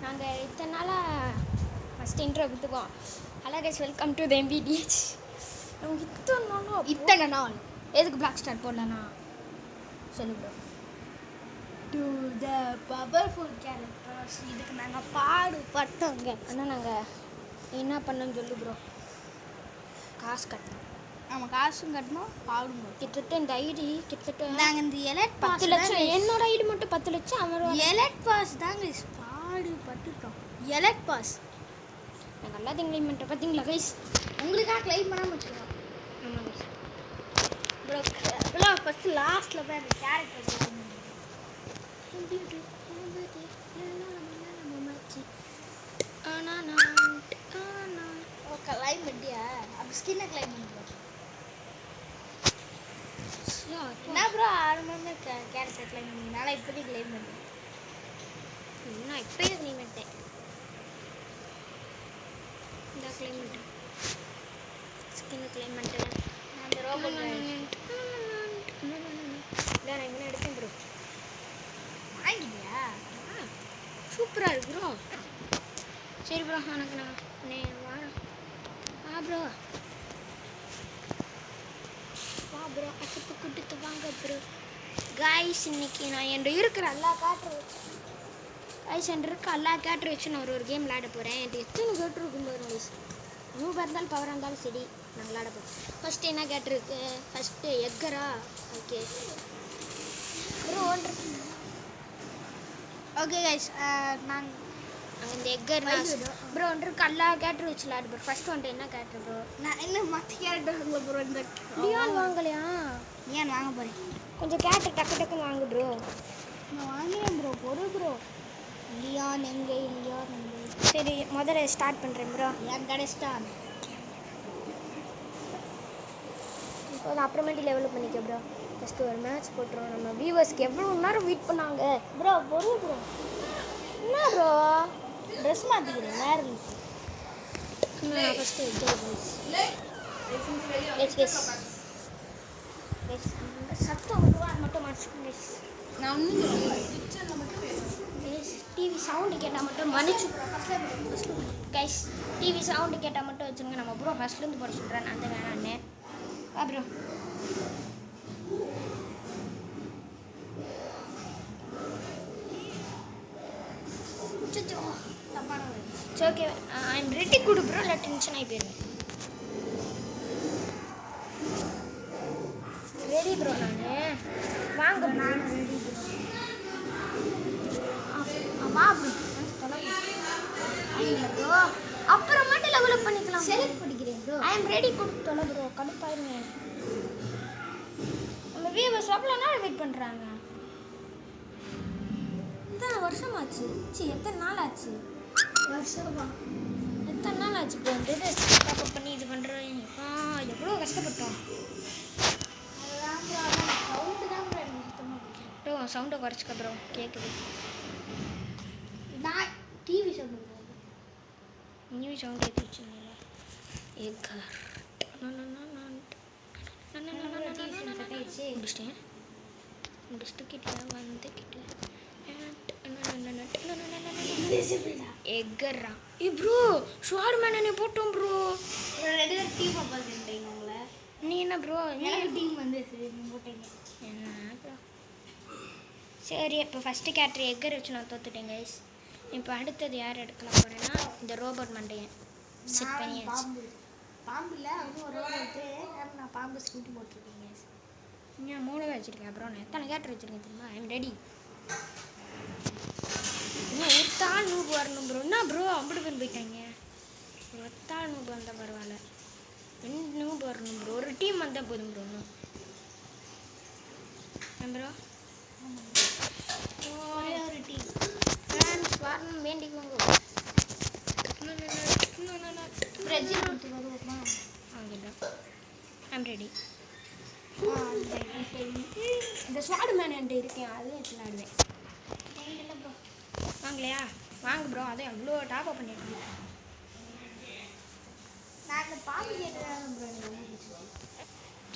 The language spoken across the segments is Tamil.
நாங்கள் இத்தனை நாளாக ஃபஸ்ட் இன்ட்ரோ கொடுத்துக்கோம். Hello guys, welcome to the எம்பிடிஹெச். நமக்கு இத்தனை நாள் எதுக்கு பிளாக் ஸ்டார் போடலண்ணா சொல்லு bro. To the powerful characters இதுக்கு நாங்கள் பாடுபட்டோங்க. ஆனால் நாங்கள் என்ன பண்ணோன்னு சொல்லு ப்ரோ. காசு கட்டணும். நம்ம காசும் கட்டணும், பாடுவோம். கிட்டத்தட்ட இந்த ஐடி கிட்டத்தட்ட நாங்கள் இந்த எலக்ட் 10 லட்சம். என்னோட ஐடி மட்டும் 10 லட்சம். அவரோட எலக்ட் பாஸ் தாங்க பாடுபட்டுட்டோம். எலக்ட் பாஸ் நாங்கள் எல்லாத்தையும் கிளைம் பண்ணிட்டோம். பார்த்தீங்களா கைஸ்? உங்களுக்காக கிளைம் பண்ணாமல் வச்சுருக்கோம். ஆமாம் கைஸ். ப்ரோ ப்ரோ ஃபஸ்ட்டு லாஸ்ட்டில் போய் அந்த கேரக்டர் கிளைம் பண்ணியா? அப்போ ஸ்கின்னை கிளைம் பண்ணுறோம். என்ன ப்ரோ 6 மணி கேரக்டர் கிளைம் பண்ணினால இப்போதைக்கு கிளைம் பண்ணுறேன். நான் இப்போயே கிளைம் பண்ணிட்டேன். இந்த கிளைம் பண்ணிட்டேன். ஸ்கின்னு கிளைம் பண்ணிட்டேன். அந்த ரோபோட் இல்லை, நான் இங்கே எடுத்தேன் ப்ரோ. வாங்கிட்டியா? சூப்பராக இருக்கு ப்ரோ. சரி ப்ரோ, எனக்கு நான் வரேன். ப்ரோ வா ப்ரோ, அச்சப்பு கூட்டிட்டு வாங்க ப்ரோ. காய்ஸ், இன்னைக்கு நான் என்கிட்ட இருக்கிற எல்லா கேட்ரு வச்சு நான் ஒரு கேம் விளையாட போகிறேன். என்கிட்ட எத்தனை கேட்ரு இருக்கும் பாருங்க கைஸ். நூபாக இருந்தாலும் பவராக இருந்தாலும் சரி, நான் விளையாட போகிறேன். ஃபஸ்ட்டு என்ன கேட்டிருக்கு? ஃபஸ்ட்டு எக்கரா. ஓகே ப்ரோ, ஓகே கைஸ், நாங்கள் இந்த எக்கர் ப்ரோ ஒன்று எல்லா கேட்ரு வச்சு விளையாடு ப்ரோ. ஃபஸ்ட்டு வந்துட்டு என்ன கேட்ரு ப்ரோ? நான் என்ன மற்ற கேரக்டர்ல ப்ரோ இந்த லியான் வாங்கலையா? ஏன் வாங்க போகிறேன்? கொஞ்சம் கேட்டு டக்குன்னு வாங்கு ப்ரோ. நான் வாங்கினேன் ப்ரோ, பொறு ப்ரோ. லியான் எங்கே? சரி, முதல்ல ஸ்டார்ட் பண்ணுறேன் ப்ரோ. என் கடை ஸ்டார். இப்போ அப்புறமேட்டு லெவலப் பண்ணிக்க ப்ரோ. ஃபஸ்ட்டு ஒரு மேட்ச் போட்டுருவோம். நம்ம வியூவர்ஸ்க்கு எவ்வளோ நேரம் வெயிட் பண்ணாங்க ப்ரோ. பொறு ப்ரோ. என்ன ப்ரோ ட்ரெஸ் மாற்றிக்கிறேன் வேறு. நான் ஃபஸ்ட்டு சத்தம் மட்டும் மன்னிச்சுக்கோங்க. நான் டிவி சவுண்டு கேட்டால் மட்டும் மன்னிச்சு கைஸ். டிவி சவுண்டு கேட்டால் மட்டும் வச்சுருங்க. நம்ம ப்ரோ ஃபஸ்ட்லேருந்து போட சொல்கிறேன். அந்த வேணான்னு வா ப்ரோ. சரி, ஓகே. ஐ எம் ரெடி கொடு ப்ரோ, இல்லை டென்ஷன் ஆகி போயிருவேன். Ready bro. நான் வாங்க நான் ரெடி ப்ரோ. வா ப்ரோ. ப்ரோ அப்புறமேட்டு லெவலப் பண்ணிக்கலாம். செலக்ட் பண்ணிக்கிறேன் ப்ரோ. ஐ எம் ரெடி கொடுத்தோல ப்ரோ. கடுப்பாயிருங்க. நம்ம வியூவர்ஸ் எவ்வளோ நேரம் வெயிட் பண்ணுறாங்க? எத்தனை வருஷமாச்சு? எத்தனை நாள் ஆச்சு? வருஷமா எத்தனை நாள் ஆச்சு ப்ரோ? இந்த இது டாப்அப் பண்ணி இது பண்ணுறேன். எவ்வளோ கஷ்டப்பட்டோம். அதுதான் ப்ரோ. சவுண்டு தான் ப்ரோ எனக்கு சுத்தமாக பிடிக்கும். ப்ரோ சவுண்டை குறைச்சிக்க ப்ரோ, கேட்குது. நான் டிவி சவுண்டு நியூ சவுண்ட் ஏற்றி வச்சுருந்தீங்க. எக்கர் முடிச்சுட்டு கிட்ட வந்து கிட்ட எக்கர்ரா. ப்ரோ ஷுவார் மேனே போட்டோம் ப்ரோ. ரெண்டு பேர் டீம் பார்த்துட்டீங்க உங்களை. நீ என்ன ப்ரோ? எனக்கு டீம் வந்து நீங்கள் போட்டீங்க. என்ன ப்ரோ? சரி, இப்போ ஃபஸ்ட்டு கேரக்டர் எக்கர் வச்சு நான் தோத்துட்டேன் கைஸ். இப்போ அடுத்தது யார் எடுக்கலாம் போகிறேன்னா இந்த ரோபோட் மண்டையன் செட் பண்ணியாச்சு. பாம்பு இல்லை, அதுவும் ஒரு ரோபோட்டு. நான் பாம்பு ஸ்கூட்டி போட்டிருக்கீங்க. நான் 3 வச்சுருக்கேன். அப்புறம் நான் எத்தனை கேரக்டர் வச்சுருக்கேன் தெரியுமா? ஐ எம் ரெடி. இன்னும் ஒருத்தாள் நூறு வரணும் ப்ரோ. என்ன ப்ரோ அப்படி போயிட்டாங்க? ஒருத்தாள் நூறு வந்தால் பரவாயில்ல. 2 நூறு வரணும் ப்ரோ. ஒரு டீம் வந்தால் போதும் ப்ரோ. இன்னும் ப்ரோ ஒரு டீம் ஃப்ரான்ஸ் வரணும் வேண்டிக்கோங்க. பிரேசில் கொடுத்து வருவோமா? வாங்கிட்டோம். ஐ எம் ரெடி. இந்த ஸ்வாடு மேன் என்கிட்ட இருக்கேன், அதுவும் வச்சு விளாடுவேன். இல்லை ப்ரோ. வாங்கலையா? வாங்க ப்ரோ. அதை அவ்வளோ டாப்அப் பண்ணியிருக்கேன். நான் இந்த பாம்பு கேட்டுதான் ப்ரோ எனக்கு.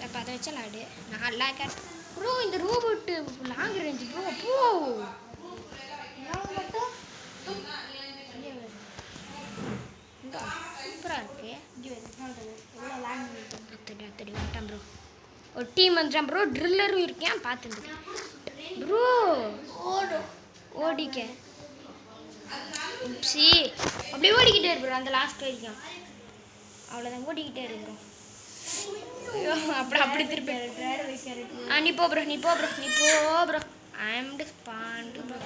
அப்போ அதை வச்சு விளாடு. நான் நல்லா கேட் ப்ரோ. இந்த ரோபோட்டு லாங் ரேஞ்சு ப்ரோ. போ மட்டும் ஒரு டீம் வந்துட்டான் ப்ரோ. ட்ரில்லரும் இருக்கேன் பார்த்துட்டு ப்ரோ. ஓடிக்க சி அப்படியே ஓடிக்கிட்டே இரு ப்ரோ அந்த லாஸ்ட் வரைக்கும். அவ்வளோதான் ஓடிக்கிட்டே இரு ப்ரோ. ஐயோ அப்படி திருப்பி நீ போ ப்ரோ ப்ரோ. ஐம்டு பாண்டு ப்ரோ.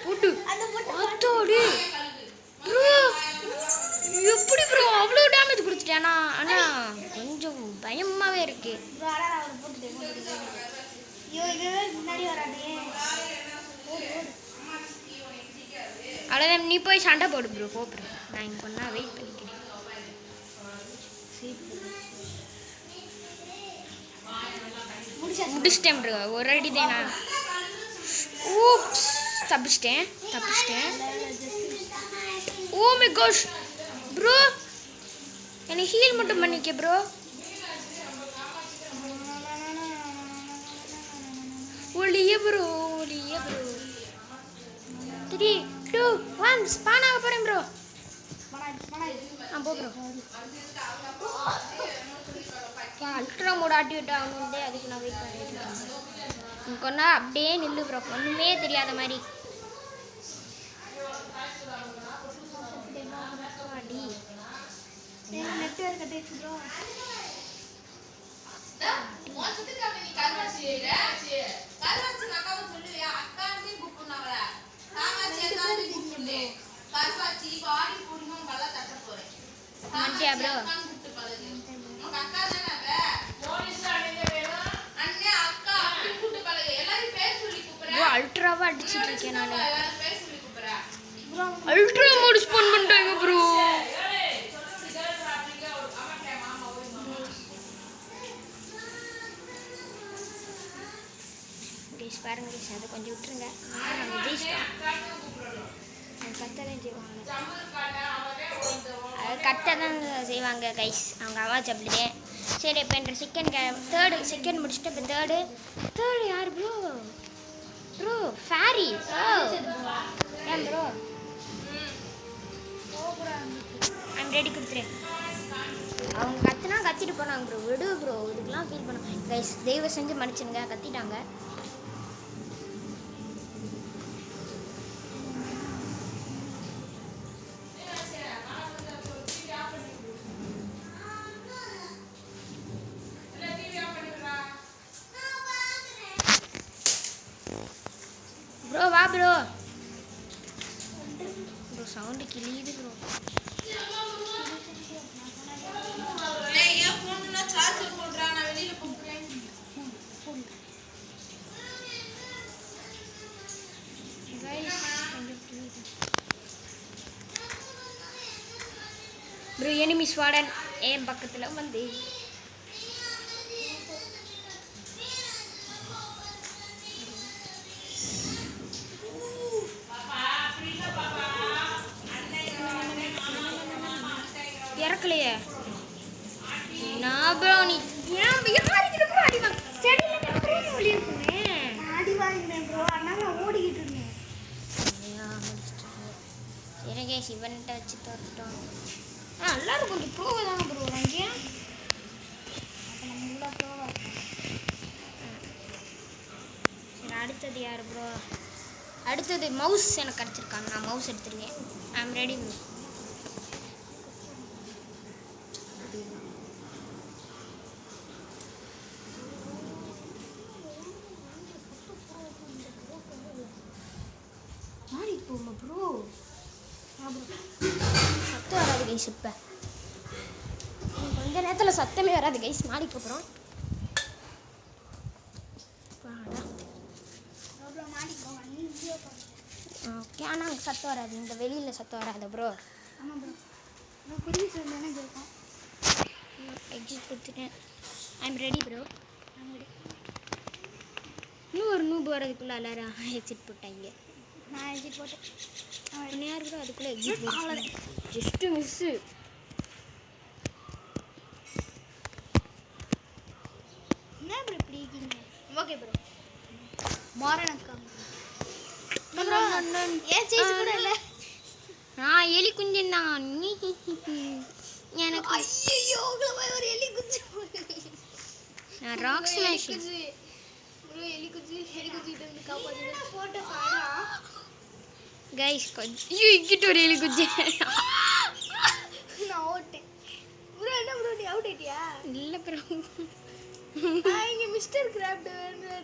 போட்டு அத்தோடு ப்ரோ எப்படி ப்ரோ அவ்வளோ டேமேஜ் கொடுத்துட்டேன். ஆனால் கொஞ்சம் பயமாகவே இருக்கு. அவ்வளோதான் நீ போய் சண்டை போடு ப்ரோ. போ ப்ரோ நான் இங்கே பண்ணா வெயிட் பண்ணிக்கிறேன். முடிச்சிட்டேன் ப்ரோ. ஒரு அடி தான் நான். ஊப்ஸ் தப்பிச்சிட்டேன். ஓ மை காஷ் ப்ரோ எனக்கு ஹீல் மட்டும் பண்ணிக்க ப்ரோ. ஒளிய ப்ரோ 3 2 1 ஸ்பான் ஆக போகிறேன் ப்ரோ. போ ப்ரோ. அல்ட்ரா மோட் ஆக்டிவேட் ஆகணும்னு அதுக்கு நான் வெயிட் பண்ணிட்டு இருக்கேன். கொண்டா அப்படியே நில்லு ப்ரோ. ஒன்றுமே தெரியாத மாதிரி. அல்ட்ராவா அடிச்சிட்டு இருக்கேன் நான். அல்ட்ரா மோட் ஸ்பான் பண்ணிட்டாங்க ப்ரோ. கைஸ் பாருங்க கைஸ் அதை கொஞ்சம் விட்டுருங்க. நாங்கள் ஜெயிச்சிட்டோம். கத்ததான் செய்வாங்க. அது கத்த தான் செய்வாங்க கைஸ். அவங்க அவாஜ் அப்படிதான். சரி இப்போ என்ற செகண்ட் முடிச்சுட்டு இப்போ தேர்டு யார் ப்ரோ? ஃபேரி. ஏன் ப்ரோ ஐம் ரெடி கொடுத்துறேன். அவங்க கத்திட்டு போனாங்க ப்ரோ. விடு ப்ரோ இதுக்கெலாம் ஃபீல் பண்ண கைஸ். தயவு செஞ்சு மன்னிச்சுங்க. கத்திட்டாங்க. ப்ரோ வா ப்ரோ. சவுண்டு கிளியுது ப்ரோ. ப்ரோ எனிமி ஸ்வாடன் என் பக்கத்தில் வந்து இறக்கலையே. நான் ப்ரோ நீ ஏன் யாருக்கு ப்ரோ அடி வாங்க செடியில் ப்ரோ ஒளி இருக்குமே. அடி வாங்கினேன் ப்ரோ. அதனால நான் ஓடிக்கிட்டு இருந்தேன். சரி கேஸ் இவன்கிட்ட வச்சு தோத்துட்டோம். எல்லாரும் கொஞ்சம் ப்ரோவை தானே ப்ரோ வராங்க. அப்போ நம்ம உள்ள ப்ரோவா. சரி அடுத்தது யார் ப்ரோ? அடுத்தது மவுஸ் எனக்கு கிடச்சிருக்காங்க. நான் மவுஸ் எடுத்துருக்கேன். ஐ ஆம் ரெடி ப்ரோ. ப்ரோ சத்தம் வராது கைஸ். இப்போ கொஞ்ச நேரத்தில் சத்தமே வராது கைஸ். மாடி போகிறோம். ஓகே ஆனால் சத்தம் வராது. இந்த வெளியில் சத்தம் வராது ப்ரோ. ஆமாம் ப்ரோ. நான் புரிய சொல்லி கேட்போம். எக்ஸிட் கொடுத்துட்டேன். ஐ எம் ரெடி ப்ரோ. இன்னும் ஒரு நூபு வரதுக்குள்ளே எல்லாரும் எக்ஸிட் போட்டாங்க. நான் எக்ஸிட் போட்டேன். யார் ப்ரோ அதுக்குள்ளே எக்ஸிட் போட்டு ஜஸ்ட்டு மிஸ்ஸு. என்ன ப்ரோ இப்படி இருக்கீங்க? Okay bro. மாறனக்கா ஏன் சேஸ் கூட இல்லை. நான் எலி குஞ்சன் தான். எனக்கு ஐயோ ஒரு எலி குச்சி நான் ராக் ஸ்மாஷிங் ப்ரோ எலி குச்சி கிட்ட இருந்து காப்பாத்துங்க போட்டு பாடா கைஸ் கொஞ்சம் இங்கிட்ட ஒரு எலி குச்சி நான் ஓட்டேன் ப்ரோ என்ன ப்ரோ நீ அவுட் ஆயிட்டியா இல்லை ப்ரோ நான் இங்க மிஸ்டர் கிராப்ட்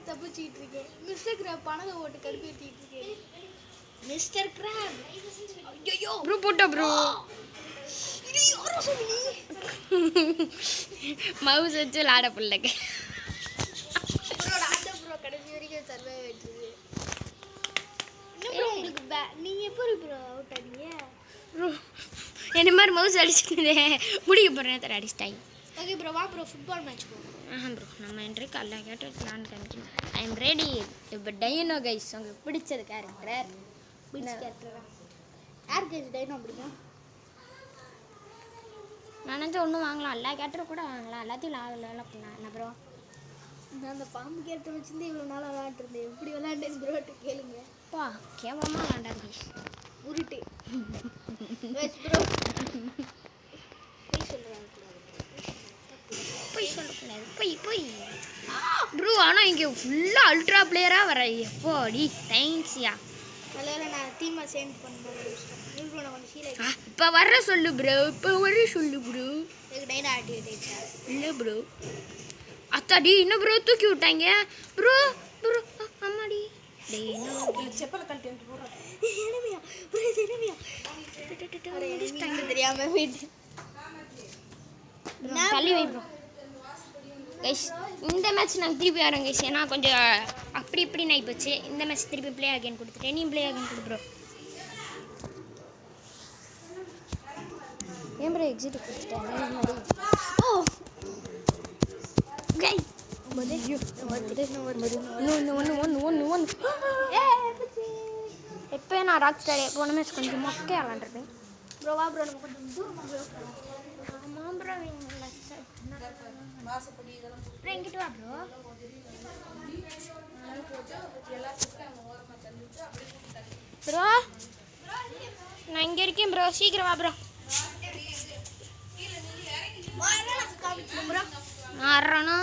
தப்பிச்சிட்டு இருக்கேன் மிஸ்டர் கிராப் பணத்தை ஓட்டு கருப்பேத்திட்டு இருக்கேன் மிஸ்டர் கிராப் ஐயோ ப்ரோ போட்டா ப்ரோ இது யாரோ சொல்லி மவுஸ் வச்சு விளாட பிள்ளைங்க ப்ரோ ஆட்ட ப்ரோ கடைசி வரைக்கும் சர்வே ஆயிடுச்சு என்ன ப்ரோ உங்களுக்கு நீங்க எப்படி ப்ரோ அவுட் ஆனீங்க ப்ரோ என்ன மாதிரி மவுஸ் அடிச்சுட்டு முடிக்க போகிறேன் தர அடிச்சிட்டாங்க ஓகே ப்ரோ வா ப்ரோ ஃபுட்பால் மேட்ச் போவோம் ப்ரோ நம்ம இன்றைக்கு அல்ல கேட்டு பிளான் காமிக்கணும் ஐ எம் ரெடி இப்போ டைனோ கைஸ் உங்களுக்கு பிடிச்சது கேரக்டர் பிடிச்ச கேரக்டரா யார் கைஸ் டைனோ பிடிக்கும் நினச்சா ஒன்றும் வாங்கலாம் எல்லா கேரக்டரும் கூட வாங்கலாம் எல்லாத்தையும் லாவில் பண்ணலாம் என்ன ப்ரோ நான் அந்த பாம்பு கேரக்டர் வச்சிருந்து இவ்வளோ நாள் விளையாண்டுருந்தேன் எப்படி விளையாண்டேன்னு ப்ரோட்டு கேளுங்க பா கேவலமாக வேண்டாம் கைஸ் உருட்டு ப்ரோ போய் சொல்கிறாங்க போய் சொல்லக்கூடாது போய் ப்ரோ ஆனால் இங்கே ஃபுல்லாக அல்ட்ரா பிளேயராக வர எப்போடி தேங்க்ஸ்யா அதில் நான் டீமாக சேஞ்ச் பண்ணுறேன் ப்ரோ நான் கொஞ்சம் ஃபீல் ஆகிட்டேன் இப்போ வர சொல்லு ப்ரோ இப்போ வர சொல்லு ப்ரோ எனக்கு டைனா ஆக்டிவேட் ஆயிடுச்சா இல்லை ப்ரோ அத்தாடி இன்னும் ப்ரோ தூக்கி விட்டாங்க ப்ரோ ப்ரோ அம்மாடி செப்பல் கழட்டி வந்து போடுறேன் எனிமியா ப்ரோ இது எனிமியா தெரியாம வீட்டு தள்ளி வை ப்ரோ கைஸ் இந்த மேட்ச் நாங்கள் திருப்பி ஆறோம் கைஸ் ஏன்னா கொஞ்சம் அப்படி இப்படி ஆகி போச்சு இந்த மேட்ச் திருப்பி ப்ளே ஆகேன் கொடுத்துட்டேன் நீ ப்ளே ஆகேன் கொடு ப்ரோ ஏன் ப்ரோ எக்ஸிட் கொடுத்துட்டேன் ஓ கை எப்போ நான் ராக் ஸ்டார் போன மேட்ச் கொஞ்சம் மொக்கையாக விளாண்டுருப்பேன் ப்ரோ வா ப்ரோ நம்ம கொஞ்சம் தூரமாக ப்ரோ ஆமாம் ப்ரோ எங்கிட்ட வா ப்ரோ ப்ரோ நான் இங்கே இருக்கேன் ப்ரோ சீக்கிரம் வா ப்ரோ ப்ரோ நான் வர்றேனா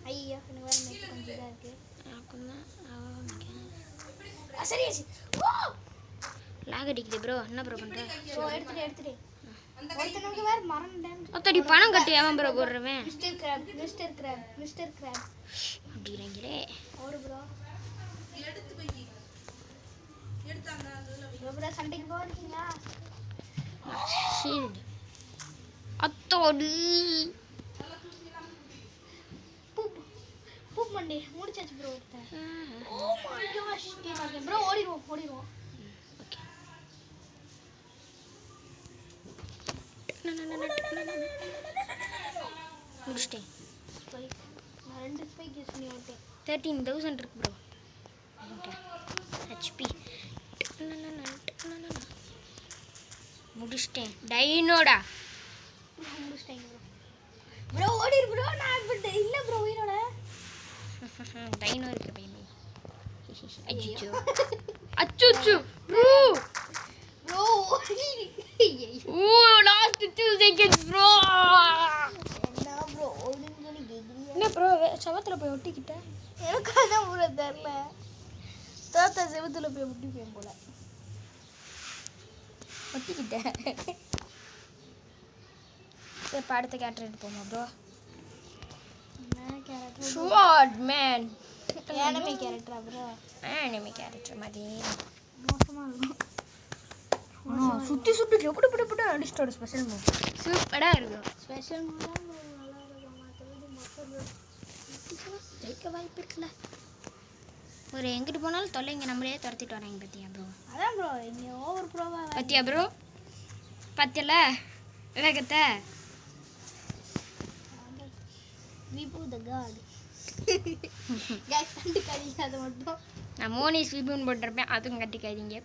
ஐயோ எனக்கு வேறு நெட் கொஞ்சம் இதாக இருக்குது சரி லாக் அடிக்குது ப்ரோ என்ன ப்ரோ பண்ணுறேன் ப்ரோ எடுத்துட்டு ஒருத்தனுக்கு வேறு மறந்துட்டேன் ஒத்தடி பணம் கட்டி அவன் ப்ரோ போடுறவன் மிஸ்டர் கிராப் அப்படிங்கிறீங்களே ஓடு ப்ரோ ப்ரோ சண்டைக்கு போகிறீங்களா ஷீல்டு அத்தோடு பூப் மண்டி முடிச்சாச்சு ப்ரோ ஒருத்தன் ஓ மை காஷ் ப்ரோ ஓடிடுவோம் ஓகே முடிச்சிட்டேன் நான் 2 ஸ்பைக் யூஸ் பண்ணி ஓட்டேன் 13,000 இருக்கு ப்ரோ ஹெச்பி முடிச்சிட்டேன் டைனோடா முடிச்சிட்டேங்க ப்ரோ ஓடிரு ப்ரோ நான் இல்லை ப்ரோ உயிரோட டைனோ இருக்கு பையன் அச்சோ அச்சோ ப்ரோ ப்ரோ ஓ லாஸ்ட் 2 செகண்ட்ஸ் ப்ரோ என்ன ப்ரோ ஓடுன்னு சொல்லி கேட்குறீங்க என்ன ப்ரோ சவத்தில் போய் ஒட்டிக்கிட்டேன் எனக்கு அதான் ப்ரோ தெரில தாத்தா செவத்தில் போய் ஒட்டிப்பேன் போல ஒட்டிக்கிட்டேன் இப்போ அடுத்த கேரக்டர் எடுப்போமா ப்ரோ என்ன கேரக்டர் ஸ்வாட் மேன் ஏனமே கேரக்டரா ப்ரோ anime கேரக்டர் மாதிரி மோசமாக இருக்கும் சுற்றி எப்படி அடிச்சிட்டோட ஸ்பெஷல் மூவ் சூப்பராக இருக்கும் ஸ்பெஷல் மூலம் நல்லா இருக்கும் மற்றபடி மொத்தம் ஜெயிக்க வாய்ப்பு இருக்குல்ல ஒரு எங்கிட்டு போனாலும் தொல்லை இங்கே நம்மளே துரத்திட்டு வராங்க பத்தியா ப்ரோ அதான் ப்ரோ இங்கே ஓவர் ப்ரோவாக பத்தியா ப்ரோ பத்தியல வேகத்தை விபு த காட் கேஸ் கண்டுக்காதீங்க அதை மட்டும் நான் மோனிஸ் விபுன்னு போட்டிருப்பேன் அதுவும் கட்டிக்காதீங்க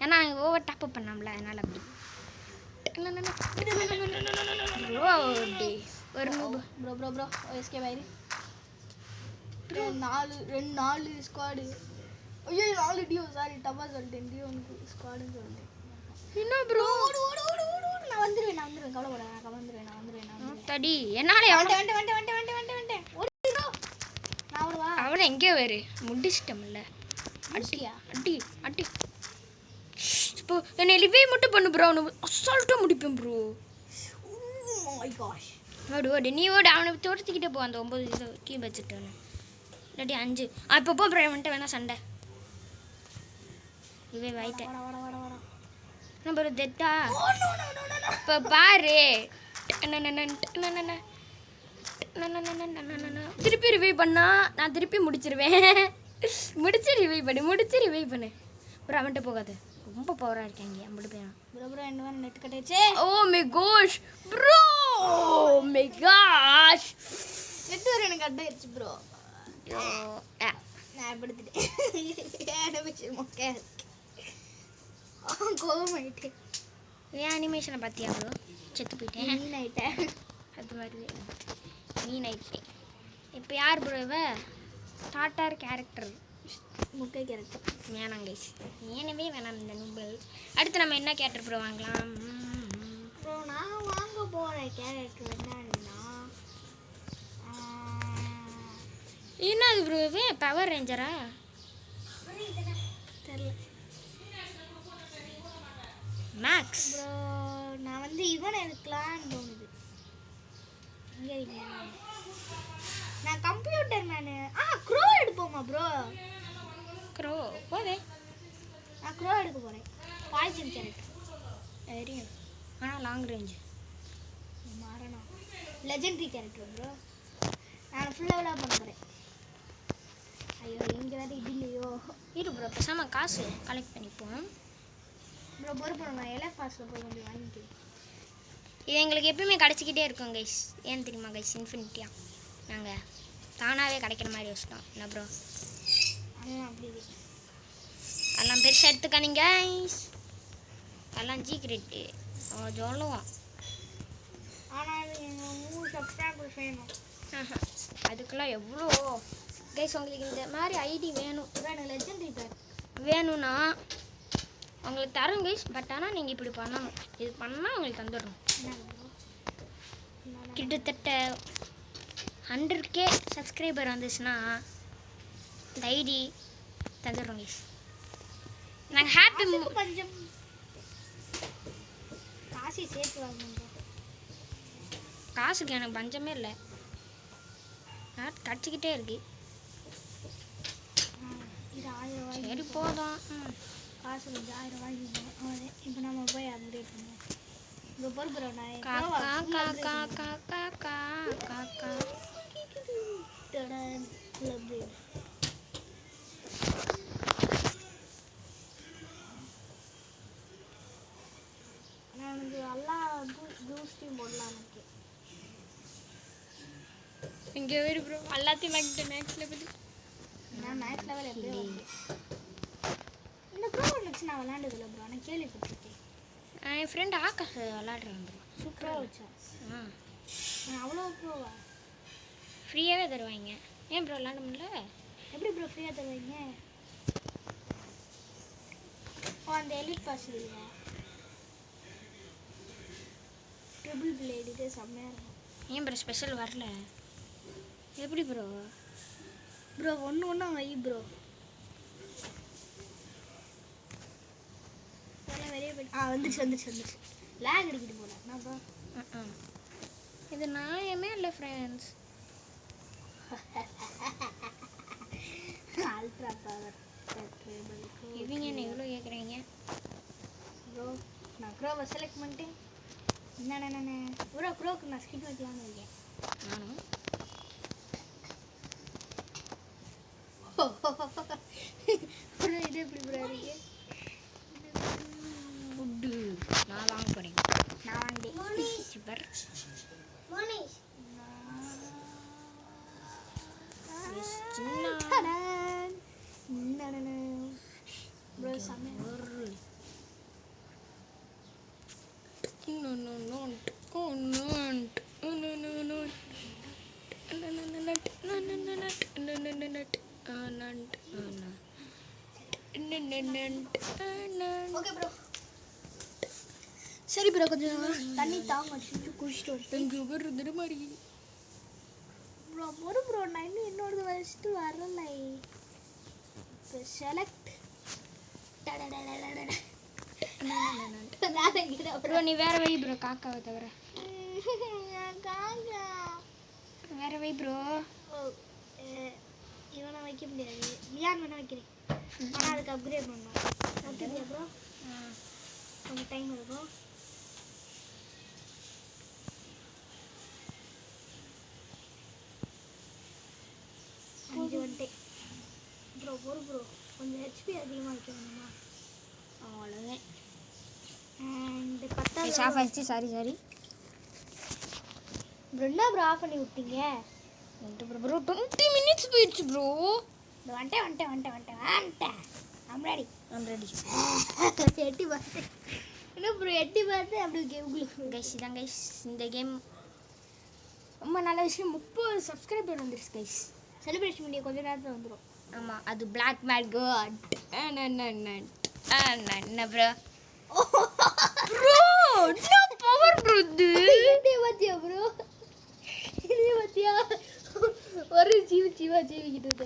ஏன்னா நாங்கள் ஓவர் டாப்அப் பண்ணோம்ல அதனால் அப்படி ப்ரோ ஒரு ப்ரோ ப்ரோ ப்ரோ எஸ்கே பாயிரு 4 ஸ்குவாடு ஐயோ 4 டியோ சாரி டப்பா சொல்லிட்டேன் டியோனுக்கு ஸ்குவாடுன்னு சொல்லிட்டேன் என்ன ப்ரோ ஓடு நான் வந்துருவேன் கவலைப்படாத நான் வந்துருவேன் தடி என்னால எவ்வளோ வந்துட்டேன் நான் அவ்வளோவா அவனை எங்கே வேறு முடிச்சிட்டோம்ல அடிச்சியா அடி அடி இப்போ என்னை லிவே மட்டும் பண்ணு ப்ரோ அவனை அசால்ட்டாக முடிப்பேன் ப்ரோ ஓ மை காஷ் ஓடு நீ ஓடு அவனை தோட்டத்துக்கிட்டே போ அந்த 9 இது கீ வச்சுட்டேன்னு இல்லாட்டி 5 இப்போ போ ப்ரோ வந்துட்டு வேணா சண்டை லிவே வாயிட்டேன் வாடா என்ன ப்ரோ தெட்டா இப்போ பாரு திருப்பி ரிவைவ் பண்ணா நான் திருப்பி முடிச்சிருவேன் முடிச்சு ரிவைவ் பண்ணு ப்ரோ அவன்கிட்ட போகாது ரொம்ப பவராக இருக்காங்க ஐம்பது பேரும் ப்ரோ என்ன வேணும் நெட் கட்டாச்சு oh my gosh bro my gosh net வர எனக்கு கட்டாயிருச்சு ப்ரோ நான் படுத்துட்டேன் மொக்கையா கோவமாயிட்டு ஏன் அனிமேஷனை பார்த்தியா ப்ரோ செத்து போயிட்டேன் நீ ஆயிட்டேன் அது மாதிரி நீ நைட்டேன் இப்போ யார் ப்ரோ இவ டாட்டார் கேரக்டர் முட்டை கேரக்டர் வேணாம் கைஸ் ஏனவே வேணாம் இந்த நூபல் அடுத்து நம்ம என்ன கேரக்டர் ப்ரோ வாங்கலாம் ப்ரோ நான் வாங்க போகிற கேரக்டர் என்னன்னா என்ன அது ப்ரோ இது பவர் ரேஞ்சரா தெரியல மேக்ஸ் ப்ரோ நான் வந்து இவனை எடுக்கலான்னு தோணுது இங்கே நான் கம்ப்யூட்டர் மேனு க்ரோ எடுப்போமா ப்ரோ க்ரோ போதே நான் க்ரோ எடுக்க போகிறேன் பாய்சன் கேரக்டர் தெரியும் ஆனால் லாங் ரேஞ்சு மாறணும் லெஜெண்டரி கேரக்டர் ப்ரோ நான் ஃபுல் லெவலாக பண்ண போகிறேன் ஐயோ இங்கே வேறு இது இல்லையோ இரு ப்ரோ பேசாமல் காசு கலெக்ட் பண்ணிப்போம் ப்ரோ பொறுப்பு நான் எல்லாம் பாஸில் போய் கொஞ்சம் வாங்கிக்கிறேன் இது எங்களுக்கு எப்பயுமே கிடச்சிக்கிட்டே இருக்கும் கைஸ் ஏன் தெரியுமா கைஸ் இன்ஃபினிட்டியா நாங்கள் தானாகவே கிடைக்கிற மாதிரி வச்சிட்டோம் என்ன ப்ரோ அப்படி அதெல்லாம் பெருசாக எடுத்துக்கானீங்க கைஸ் அதெல்லாம் சீக்ரெட்டு சொல்லுவோம் ஆனால் எங்கள் 3 சப்ஸ்கிரைபர்ஸ் வேணும் அதுக்கெல்லாம் எவ்வளோ கைஸ் உங்களுக்கு இந்த மாதிரி ஐடி வேணும் எனக்கு லெஜெண்டரி பேக் வேணும்னா உங்களுக்கு தரோம் கைஸ் பட் ஆனால் நீங்கள் இப்படி பண்ணணும் இது பண்ணால் உங்களுக்கு தந்துடணும் கிட்டத்தட்ட 100K சப்ஸ்கிரைபர் வந்துச்சுன்னா இந்த ஐடி தந்துடுறோம் கைஸ் நாங்கள் ஹாப்பி கொஞ்சம் காசை சேர்த்து வாங்கணும் காசுக்கு எனக்கு பஞ்சமே இல்லை கிடச்சிக்கிட்டே இருக்கு இது 1000 ரூபாய் சரி போதும் காசு கொஞ்சம் 1000 வாங்கிக்கணும் இப்போ நம்ம போய் அப்டேட் பண்ணுவோம் இப்போ பொறுப்புறோம் நான் காக்கா காக்கா காக்கா காக்கா காக்கா அப்டேட் நான் எனக்கு எல்லாம் பூஸ்டிங் போடலாம் எனக்கு இங்கே வரும் ப்ரோ எல்லாத்தையும் வாங்கிட்டேன் மேக்ஸில் பற்றி நான் மேக்ஸ் லெவல் எப்படியோ இந்த ப்ரோ வச்சு நான் விளாண்டதில்ல ப்ரோ நான் கேள்விப்பட்டிருக்கேன் என் ஃப்ரெண்ட் ஆகாஷ் விளாட்றான் ப்ரோ சூப்பராக வச்சேன் நான் அவ்வளோ ப்ரோவா ஃப்ரீயாகவே தருவாங்க ஏன் ப்ரோ விளாட முடியல எப்படி ப்ரோ ஃப்ரீயாக தருவீங்க அந்த எலிட் பாஸ் இல்லையா ட்ரிபிள் பிளேட் இது செம்மையாக இருக்கும் ஏன் ப்ரோ ஸ்பெஷல் வரல எப்படி ப்ரோ ப்ரோ ஒன்று வை ப்ரோ வெளியே போய் வந்துச்சு லேக் அடிக்கிட்டு போல நான் ப்ரோ இது நியாயமே இல்லை ஃப்ரெண்ட்ஸ் அல்ட்ரா பவர் இவங்க என்ன எவ்வளோ கேட்குறீங்க ப்ரோ நான் க்ரோவை செலக்ட் பண்ணிட்டேன் என்னண்ணே ப்ரோ க்ரோக்கு நான் ஸ்கின் வைக்கலான்னு இருக்கேன் நானும் ப்ரோ இது எப்படி ப்ரோ இருக்கு ஃபுட்டு நான் வாங்க போகிறேன் நான் வாங்கிட்டேன் சூப்பர் ப்ரோ செம்மையா ஓகே ப்ரோ சரி ப்ரோ கொஞ்சம் தண்ணி தாங்க அடிச்சு குடிச்சிட்டு வந்து மாதிரி ப்ரோ ஒரு ப்ரோ நான் இன்னும் என்னோடது வச்சுட்டு வரலை இப்போ செலக்ட் ப்ரோ நீ வேற வை ப்ரோ காக்காவை தவிர காக்கா வேற வை ப்ரோ. இவனை வைக்க முடியாது, மியான் வேணா வைக்கிறேன். ஆனால் அதுக்கு அப்கிரேட் பண்ணணும். ஓகே ப்ரோ, கொஞ்சம் டைம் இருக்கும். இது வந்துட்டேன் ப்ரோ. ப்ரோ கொஞ்சம் ஹெச்பி அதிகமாக வைக்க வேணுமா? அவ்வளோதான். அண்ட் 10 ஆஃப் ஆயிடுச்சு. Sorry bro. என்ன ப்ரோ ஆஃப் பண்ணி விட்டீங்க? ப்ரோ 20 minutes போயிடுச்சு ப்ரோ. வந்துட்டேன். I'm ready. எட்டி பார்த்தேன். என்ன ப்ரோ எட்டி பார்த்தேன் அப்படி கேமுக்குள்ள. கைஸ் இதான் கைஸ் இந்த கேம் ரொம்ப நல்ல விஷயம். 30 சப்ஸ்கிரைபர் வந்துருச்சு கைஸ். செலிப்ரேஷன் பண்ணி கொஞ்ச நேரத்தில் வந்துடும். ஆமாம் அது பிளாக் மேட் காட். என்ன ப்ரோ ப்ரோ என்ன பவர் ப்ரோ இது? இதே பார்த்தியா ப்ரோ? இதே பார்த்தியா? ஒரு ஜீவிக்கிட்டு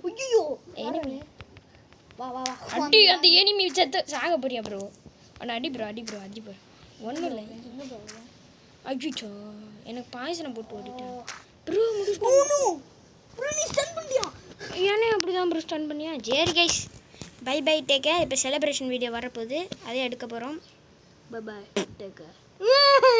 ஐயோ எனிமி வா அடி. அந்த எனிமி செத்து சாக போறியா ப்ரோ? ஆனால் அடி ப்ரோ ஒன்றும் இல்லை. அஜிச்சோ எனக்கு பாய்சனை போட்டு ஓடிட்டேன் ப்ரோ. ப்ரோ நீ ஸ்டன் பண்ணியா? ஏன்னா அப்படி தான் ப்ரோ ஸ்டன் பண்ணியா? சரி கைஸ் பை டேக் கேர். இப்போ செலிப்ரேஷன் வீடியோ வரப்போகுது, அதே எடுக்க போகிறோம். Bye take care.